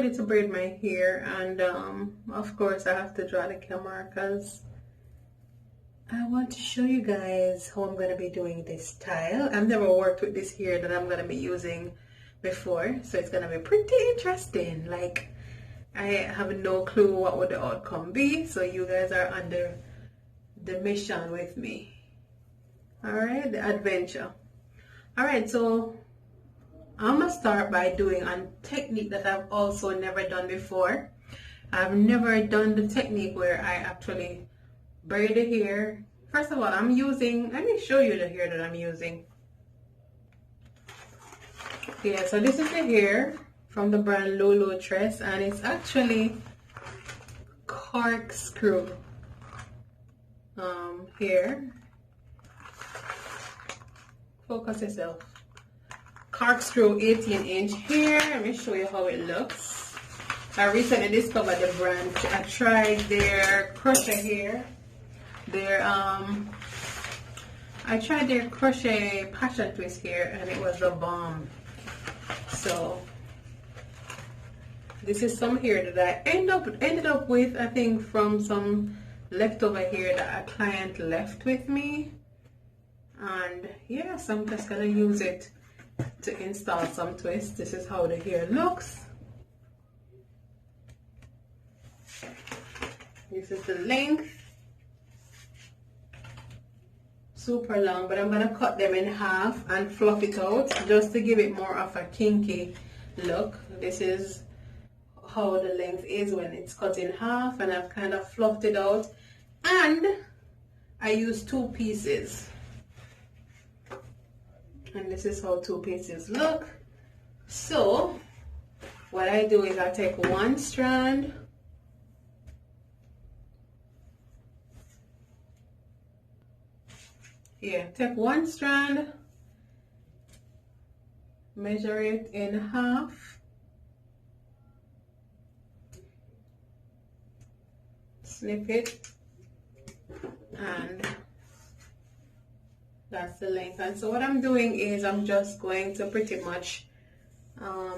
ready to braid my hair, and of course I have to draw the camera because I want to show you guys how I'm going to be doing this style. I've never worked with this hair that I'm going to be using before, so it's going to be pretty interesting. Like, I have no clue what would the outcome be, so you guys are under the mission with me. Alright, the adventure. Alright, so I'm going to start by doing a technique that I've also never done before. I've never done the technique where I actually braid the hair. First of all, let me show you the hair that I'm using. Yeah, so this is the hair from the brand Lulu Tress, and it's actually corkscrew hair. Focus yourself. Corkscrew 18-inch hair. Let me show you how it looks. I recently discovered the brand. I tried their crochet hair. I tried their crochet passion twist hair, and it was the bomb. So this is some hair that I ended up with, I think, from some leftover hair that a client left with me. And yes, I'm just gonna use it to install some twists. This is how the hair looks. This is the length. Super long, but I'm gonna cut them in half and fluff it out just to give it more of a kinky look. This is how the length is when it's cut in half, and I've kind of fluffed it out, and I use 2 pieces, and this is how 2 pieces look. So what I do is I take one strand, take one strand, measure it in half, snip it, and that's the length. And so what I'm doing is I'm just going to pretty much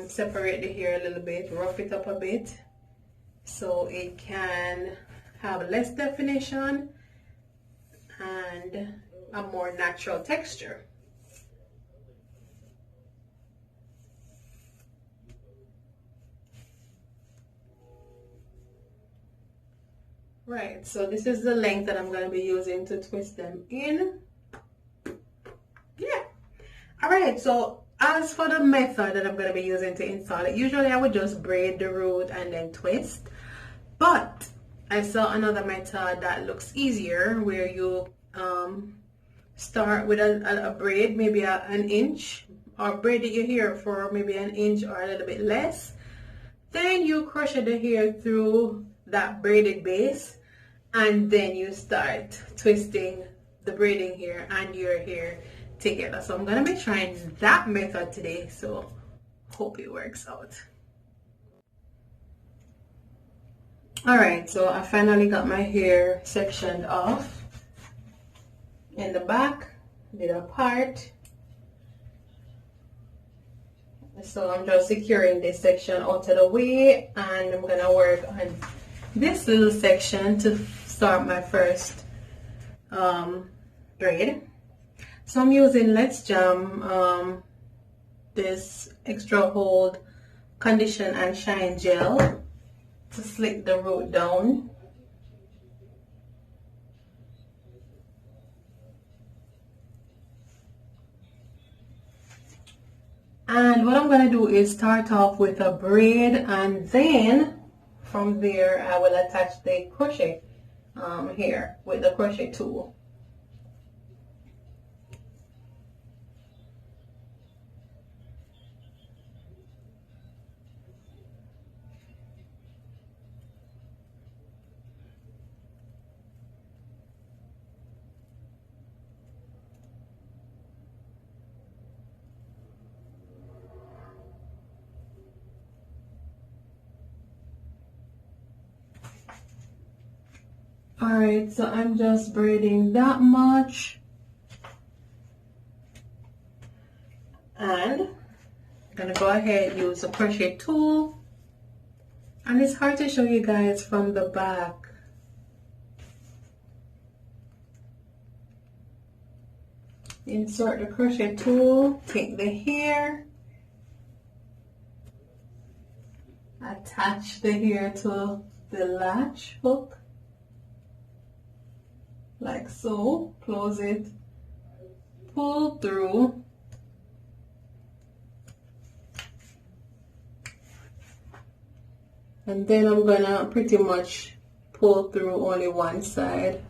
separate the hair a little bit, rough it up a bit so it can have less definition and a more natural texture. Right, so this is the length that I'm going to be using to twist them in. Yeah. Alright, so as for the method that I'm going to be using to install it, usually I would just braid the root and then twist. But I saw another method that looks easier, where you start with a braid, maybe an inch, or braid your hair for maybe an inch or a little bit less. Then you crochet the hair through that braided base, and then you start twisting the braiding hair and your hair together. So I'm gonna be trying that method today, so hope it works out. Alright, so I finally got my hair sectioned off. In the back, did a part. So I'm just securing this section out of the way, and I'm gonna work on this little section to start my first braid. So I'm using Let's Jam this extra hold condition and shine gel to slick the root down. And what I'm going to do is start off with a braid, and then from there I will attach the crochet here with the crochet tool. Alright, so I'm just braiding that much, and I'm gonna go ahead and use a crochet tool And it's hard to show you guys from the back. Insert the crochet tool, take the hair, attach the hair to the latch hook, like so, close it, pull through, and then I'm gonna pretty much pull through only one side.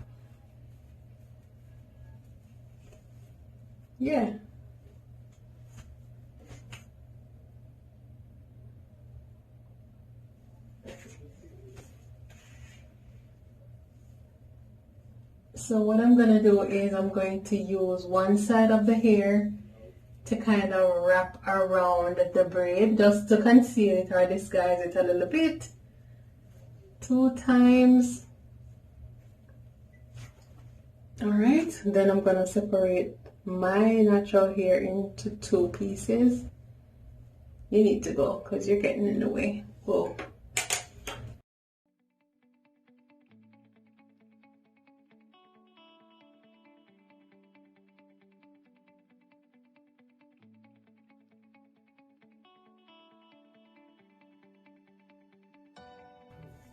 Yeah. So what I'm going to do is I'm going to use one side of the hair to kind of wrap around the braid just to conceal it or disguise it a little bit. 2 times. Alright, then I'm going to separate my natural hair into 2 pieces. You need to go because you're getting in the way. Go.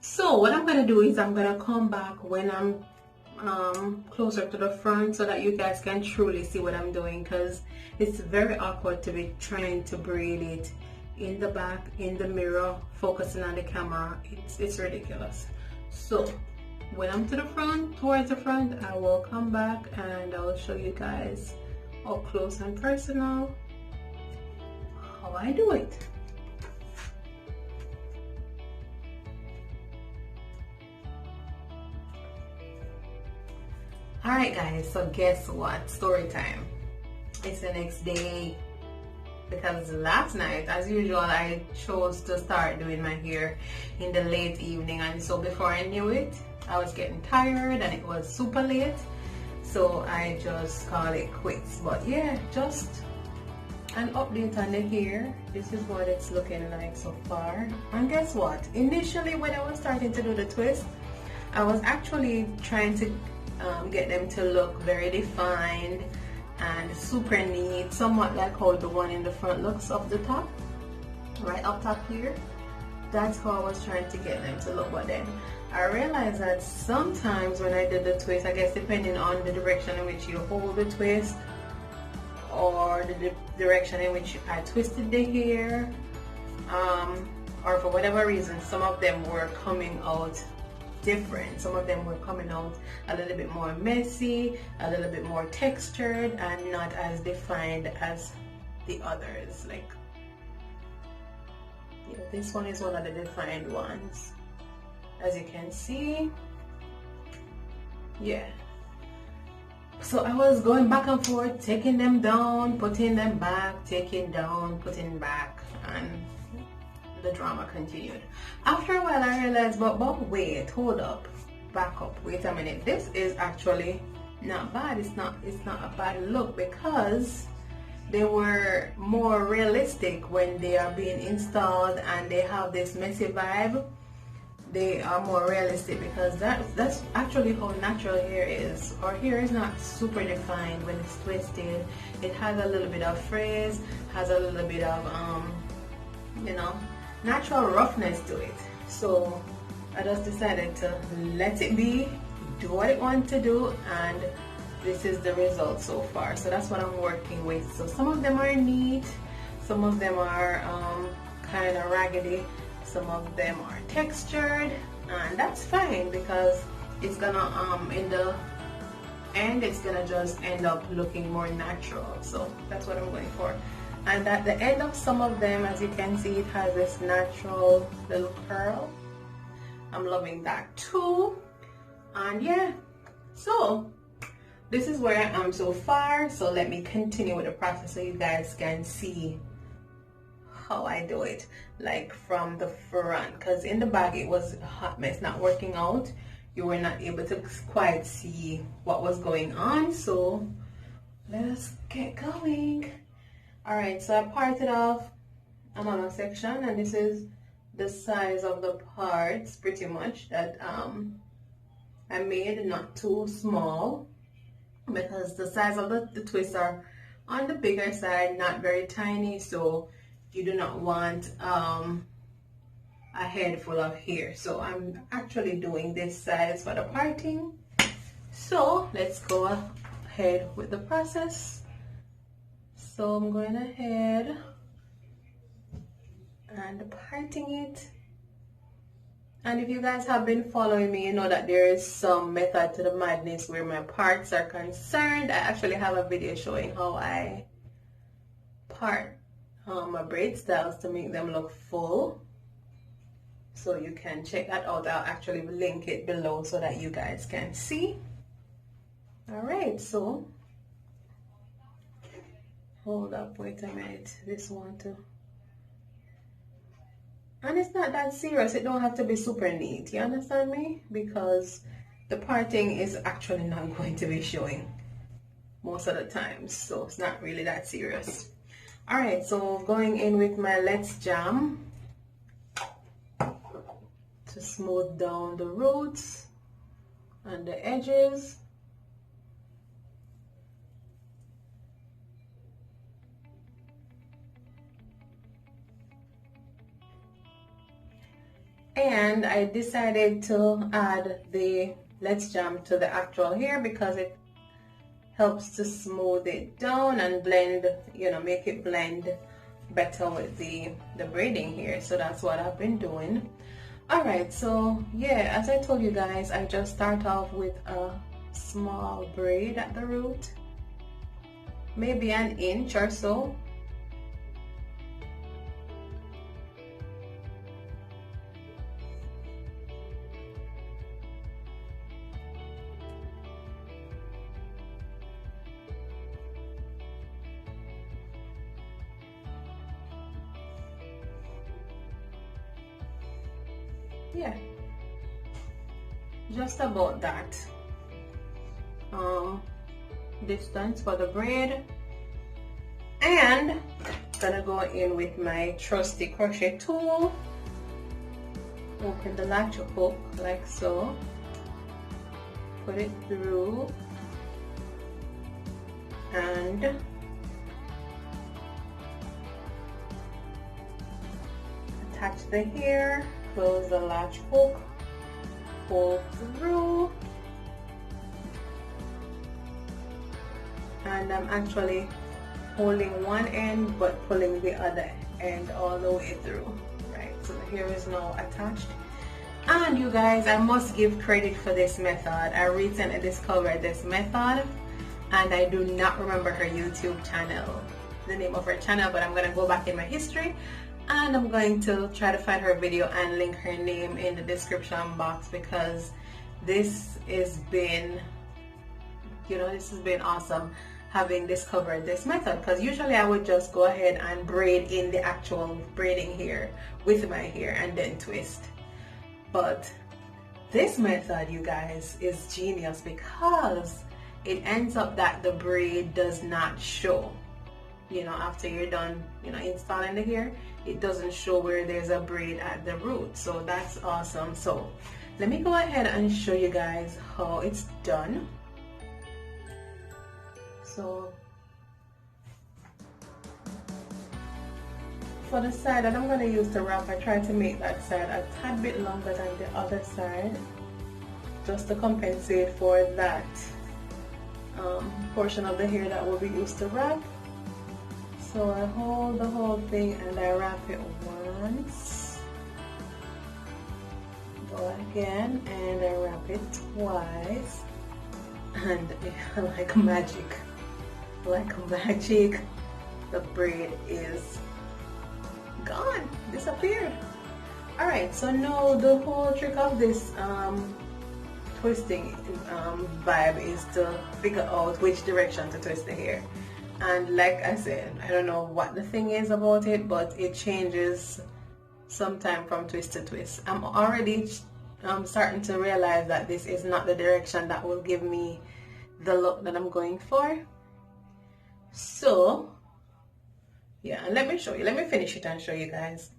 So what I'm going to do is I'm going to come back when I'm closer to the front so that you guys can truly see what I'm doing, because it's very awkward to be trying to braid it in the back, in the mirror, focusing on the camera. It's ridiculous. So when I'm to the front, towards the front, I will come back and I will show you guys up close and personal how I do it. Alright guys, so guess what? Story time. It's the next day because last night, as usual, I chose to start doing my hair in the late evening, and so before I knew it, I was getting tired and it was super late, so I just called it quits. But yeah, just an update on the hair. This is what it's looking like so far. And guess what? Initially when I was starting to do the twist, I was actually trying to get them to look very defined and super neat, somewhat like how the one in the front looks up the top, right up top here. That's how I was trying to get them to look. But then I realized that sometimes when I did the twist, I guess depending on the direction in which you hold the twist or the direction in which I twisted the hair, or for whatever reason, some of them were coming out different. Some of them were coming out a little bit more messy, a little bit more textured, and not as defined as the others. Like, you know, this one is one of the defined ones, as you can see. Yeah. So I was going back and forth, taking them down, putting them back, taking down, putting back, and the drama continued. After a while I realized, but wait, hold up, back up, wait a minute, this is actually not bad. It's not a bad look, because they were more realistic when they are being installed and they have this messy vibe. They are more realistic because that's actually how natural hair is. Our hair is not super defined when it's twisted. It has a little bit of frizz, has a little bit of you know, natural roughness to it. So I just decided to let it be, do what it wants to do, and this is the result so far. So that's what I'm working with. So some of them are neat, some of them are kind of raggedy, some of them are textured, and that's fine because it's gonna in the end it's gonna just end up looking more natural. So that's what I'm going for. And at the end of some of them, as you can see, it has this natural little curl. I'm loving that too. And yeah, so this is where I am so far. So let me continue with the process so you guys can see how I do it, like from the front, because in the back it was a hot mess, not working out. You were not able to quite see what was going on. So let us get going. Alright, so I parted off another section, and this is the size of the parts pretty much that I made, not too small, because the size of the twists are on the bigger side, not very tiny, so you do not want a head full of hair. So I'm actually doing this size for the parting. So let's go ahead with the process. So I'm going ahead and parting it. And if you guys have been following me, you know that there is some method to the madness where my parts are concerned. I actually have a video showing how I part my braid styles to make them look full. So you can check that out. I'll actually link it below so that you guys can see. Alright, so hold up, wait a minute. This one too. And it's not that serious. It don't have to be super neat. You understand me? Because the parting is actually not going to be showing most of the times. So it's not really that serious. Alright, so going in with my Let's Jam to smooth down the roots and the edges. And I decided to add the Let's Jam to the actual hair because it helps to smooth it down and blend, you know, make it blend better with the braiding here. So that's what I've been doing. Alright, so yeah, as I told you guys, I just start off with a small braid at the root, maybe an inch or so. Yeah, just about that distance for the braid. And gonna go in with my trusty crochet tool, open the latch hook like so, put it through and attach the hair, close the latch hook, pull through, and I'm actually holding one end but pulling the other end all the way through. Right, so the hair is now attached. And you guys, I must give credit for this method. I recently discovered this method and I do not remember her YouTube channel, the name of her channel, but I'm gonna go back in my history and I'm going to try to find her video and link her name in the description box, because this has been, you know, this has been awesome having discovered this method, because usually I would just go ahead and braid in the actual braiding hair with my hair and then twist. But this method, you guys, is genius because it ends up that the braid does not show. You know, after you're done, you know, installing the hair, it doesn't show where there's a braid at the root. So that's awesome. So let me go ahead and show you guys how it's done. So for the side that I'm going to use to wrap, I try to make that side a tad bit longer than the other side, just to compensate for that portion of the hair that will be used to wrap. So I hold the whole thing and I wrap it once, go again and I wrap it twice, and like magic, the braid is gone, disappeared. Alright, so now the whole trick of this twisting vibe is to figure out which direction to twist the hair. And like I said, I don't know what the thing is about it, but it changes sometime from twist to twist. I'm already starting to realize that this is not the direction that will give me the look that I'm going for. So, yeah, and let me show you. Let me finish it and show you guys.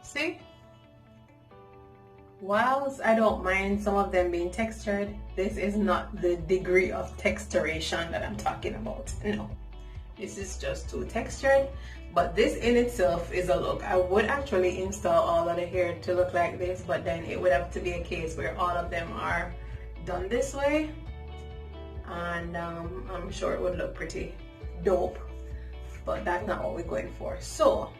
See? Whilst I don't mind some of them being textured, this is not the degree of texturation that I'm talking about. No, this is just too textured. But this in itself is a look. I would actually install all of the hair to look like this, but then it would have to be a case where all of them are done this way, and I'm sure it would look pretty dope, but that's not what we're going for. So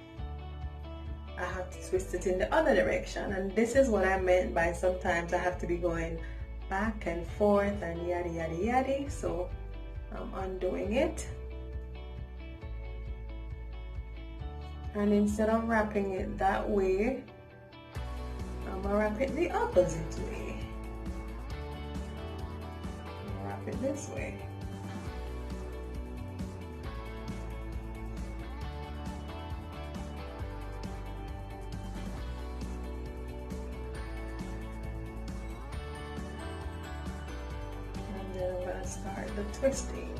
I have to twist it in the other direction, and this is what I meant by sometimes I have to be going back and forth and yada yada yada. So I'm undoing it, and instead of wrapping it that way, I'm gonna wrap it the opposite way. I'm gonna wrap it this way. Then I'm gonna start the twisting.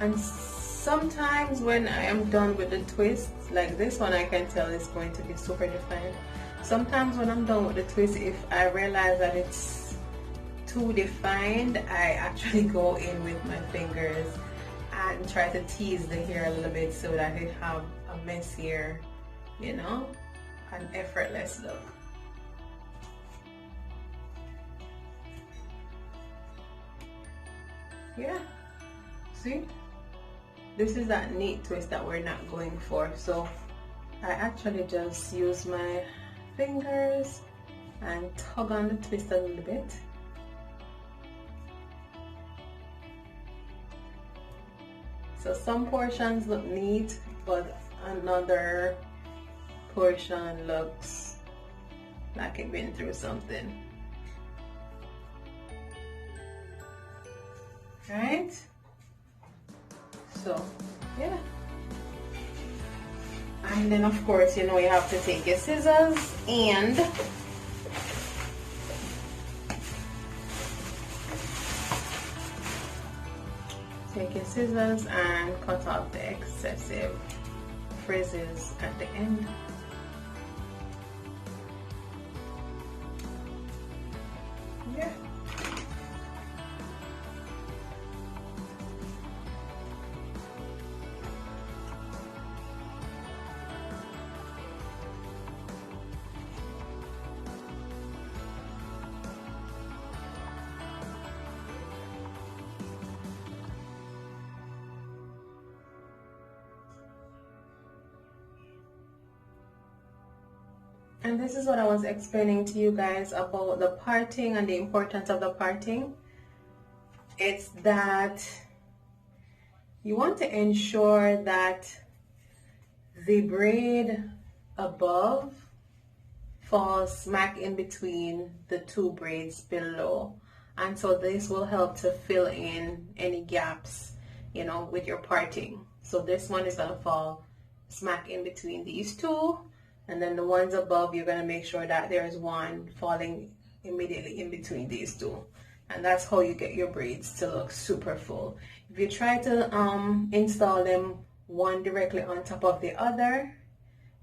And sometimes when I am done with the twist, like this one, I can tell it's going to be super defined. Sometimes when I'm done with the twist, if I realize that it's too defined, I actually go in with my fingers and try to tease the hair a little bit so that it have a messier, you know, an effortless look. Yeah, see, this is that neat twist that we're not going for. So I actually just use my fingers and tug on the twist a little bit. So some portions look neat, but another portion looks like it's been through something. Right? So, yeah. And then of course, you know, you have to take your scissors and cut off the excessive frizzes at the end. Yeah. And this is what I was explaining to you guys about the parting and the importance of the parting. It's that you want to ensure that the braid above falls smack in between the two braids below. And so this will help to fill in any gaps, you know, with your parting. So this one is going to fall smack in between these two. And then the ones above, you're going to make sure that there's one falling immediately in between these two. And that's how you get your braids to look super full. If you try to install them one directly on top of the other,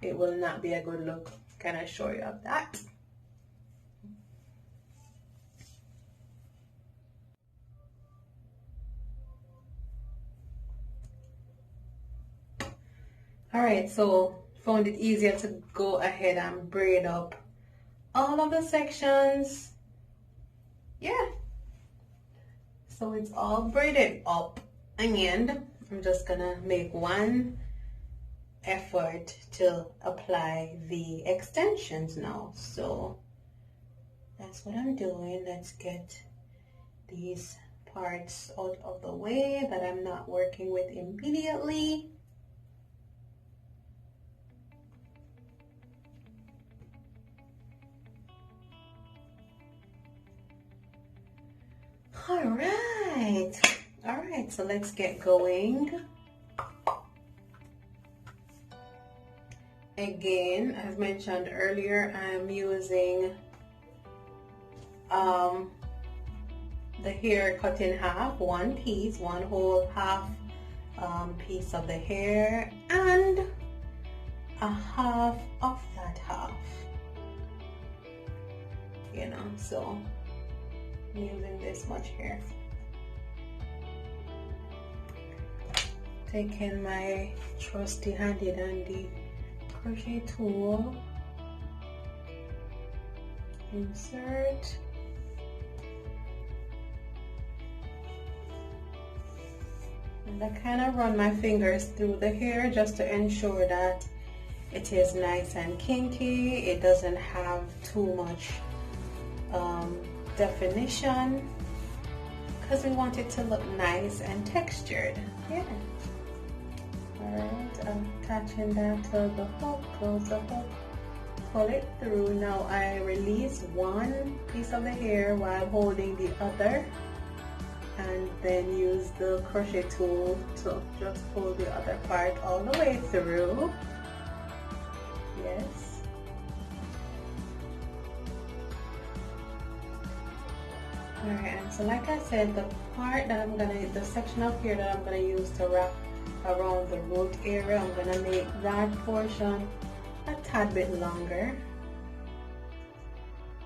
it will not be a good look. Can I show you of that? All right, so found it easier to go ahead and braid up all of the sections. Yeah, so it's all braided up, and I'm just gonna make one effort to apply the extensions now. So that's what I'm doing. Let's get these parts out of the way that I'm not working with immediately. All right, so let's get going. Again, as mentioned earlier, I'm using the hair cut in half, one piece, one whole half piece of the hair, and a half of that half, you know, so I'm using this much here. Taking my trusty handy dandy crochet tool, insert, and I kind of run my fingers through the hair just to ensure that it is nice and kinky. It doesn't have too much definition, because we want it to look nice and textured. Yeah. Alright, I'm attaching that to the hook, close the hook, pull it through. Now I release one piece of the hair while holding the other, and then use the crochet tool to just pull the other part all the way through. Yes. Alright, and so like I said, the part that the section up here that I'm gonna use to wrap around the root area, I'm gonna make that portion a tad bit longer,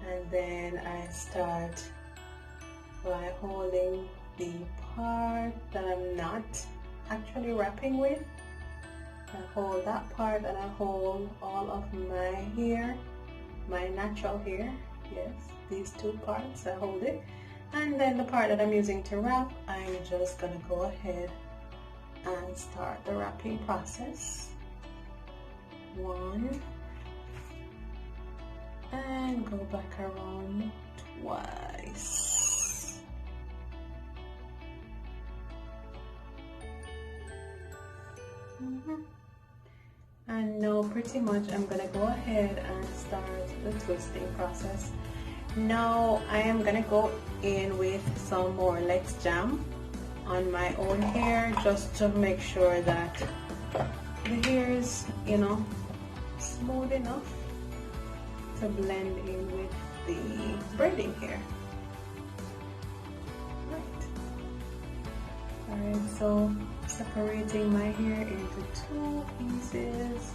and then I start by holding the part that I'm not actually wrapping with. I hold that part and I hold all of my hair, my natural hair, yes, these two parts, I hold it, and then the part that I'm using to wrap, I'm just gonna go ahead and start the wrapping process. One, and go back around twice. And now pretty much I'm gonna go ahead and start the twisting process. Now I am gonna go in with some more Let's Jam on my own hair, just to make sure that the hair is, you know, smooth enough to blend in with the braiding hair. Right. Alright, so separating my hair into two pieces.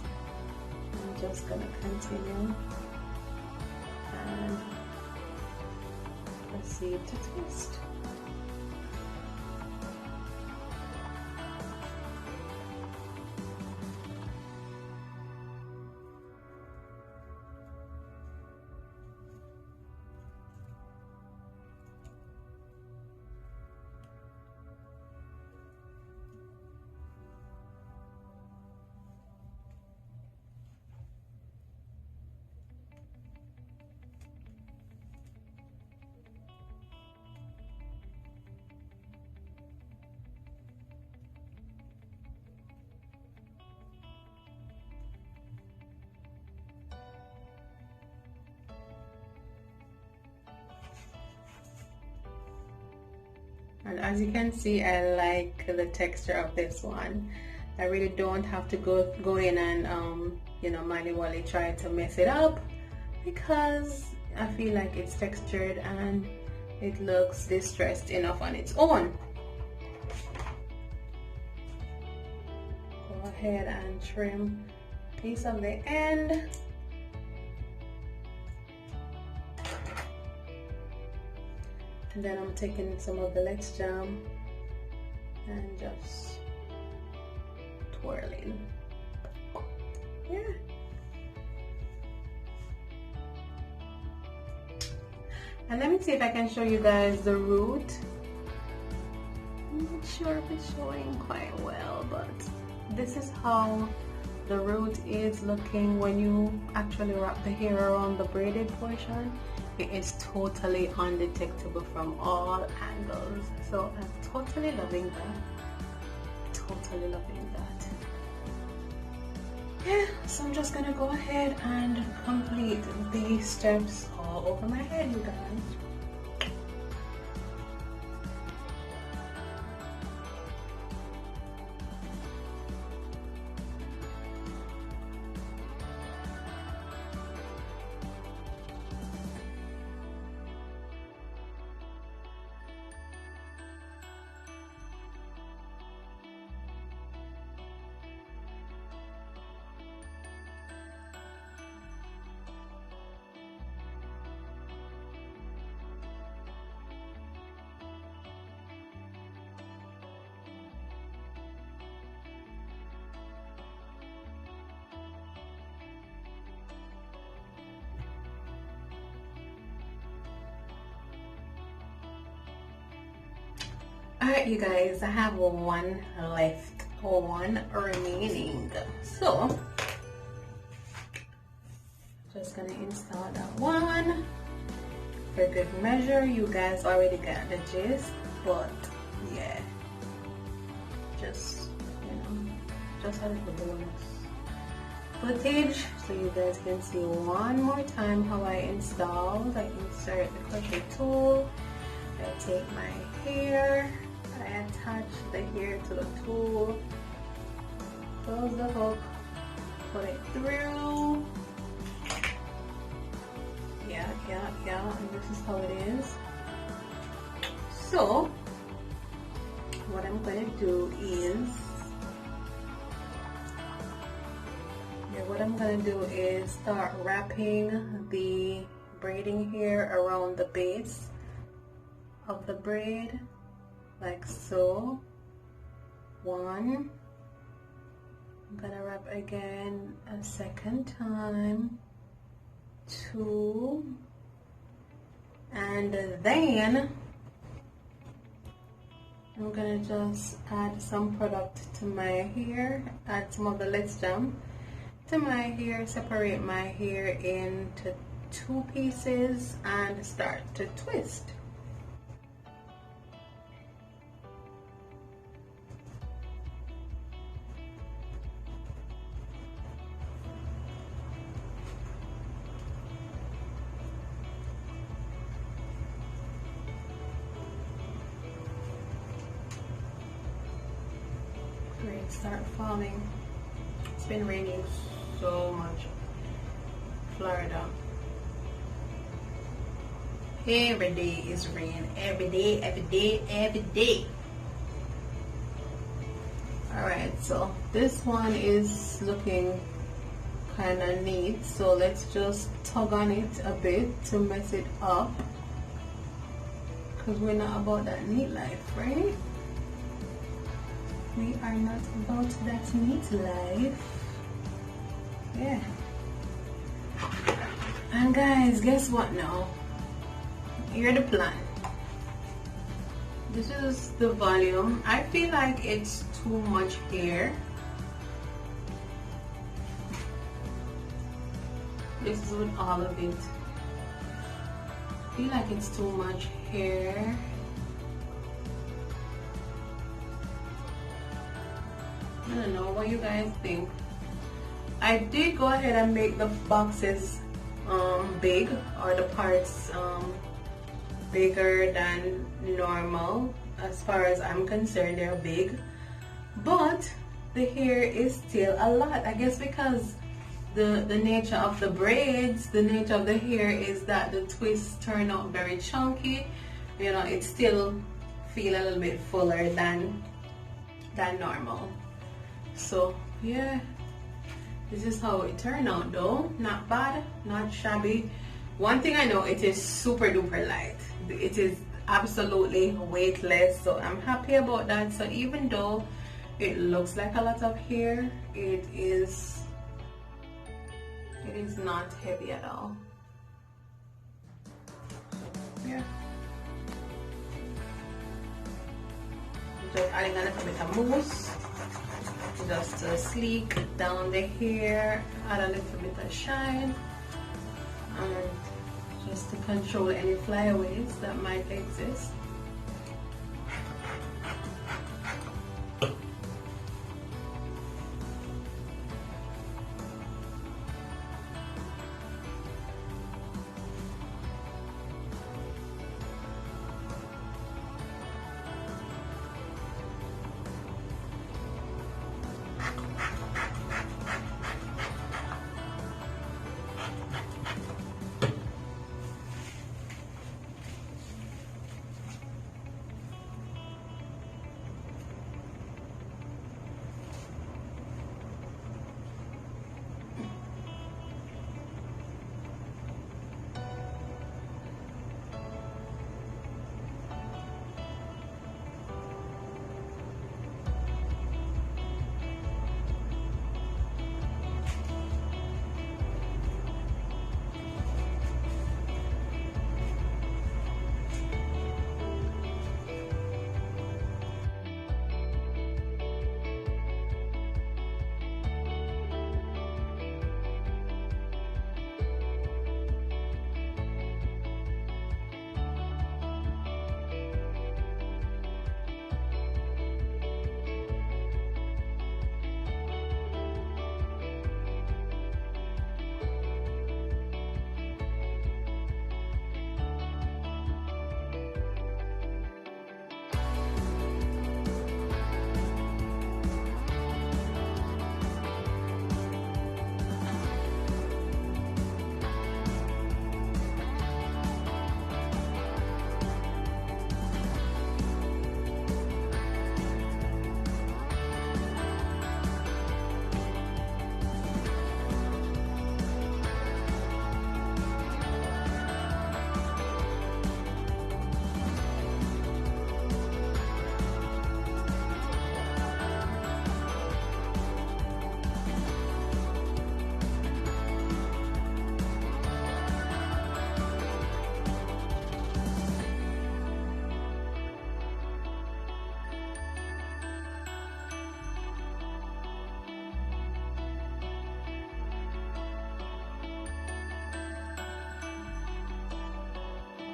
I'm just gonna continue and proceed to twist. And as you can see, I like the texture of this one. I really don't have to go in and you know, manually try to mess it up, because I feel like it's textured and it looks distressed enough on its own. Go ahead and trim a piece of the end. And then I'm taking some of the Let's Jam and just twirling. Yeah. And let me see if I can show you guys the root. I'm not sure if it's showing quite well, but this is how the root is looking when you actually wrap the hair around the braided portion. It is totally undetectable from all angles, so I'm totally loving that. Totally loving that. Yeah, so I'm just gonna go ahead and complete these steps all over my head, you guys. Alright you guys, I have one left, or one remaining. So just gonna install that one for good measure. You guys already got the gist, but yeah, just, you know, just a little bonus footage so you guys can see one more time how I installed. I insert the crochet tool, I take my hair, I attach the hair to the tool, close the hook, put it through. Yeah, and this is how it is. So what I'm gonna do is start wrapping the braiding hair around the base of the braid, like so. One, I'm gonna wrap again a second time, two, and then I'm gonna just add some product to my hair, add some of the Let's Jam to my hair, separate my hair into two pieces and start to twist. Rain start falling. It's been raining so much. Florida. Every day is rain. Every day. Alright, so this one is looking kind of neat. So let's just tug on it a bit to mess it up. Because we're not about that neat life, right? We are not about that neat life. Yeah. And guys, guess what now? Here's the plan. This is the volume. I feel like it's too much hair. This is with all of it. I feel like it's too much hair. I don't know what you guys think. I did go ahead and make the boxes big, or the parts bigger than normal. As far as I'm concerned, they're big, but the hair is still a lot. I guess because the nature of the braids, the nature of the hair is that the twists turn out very chunky. You know, it still feel a little bit fuller than normal. So yeah, this is how it turned out though. Not bad, not shabby. One thing I know, it is super duper light. It is absolutely weightless, so I'm happy about that. So even though it looks like a lot of hair, it is not heavy at all. Yeah, just adding a little bit of mousse just to sleek down the hair, add a little bit of shine, and just to control any flyaways that might exist.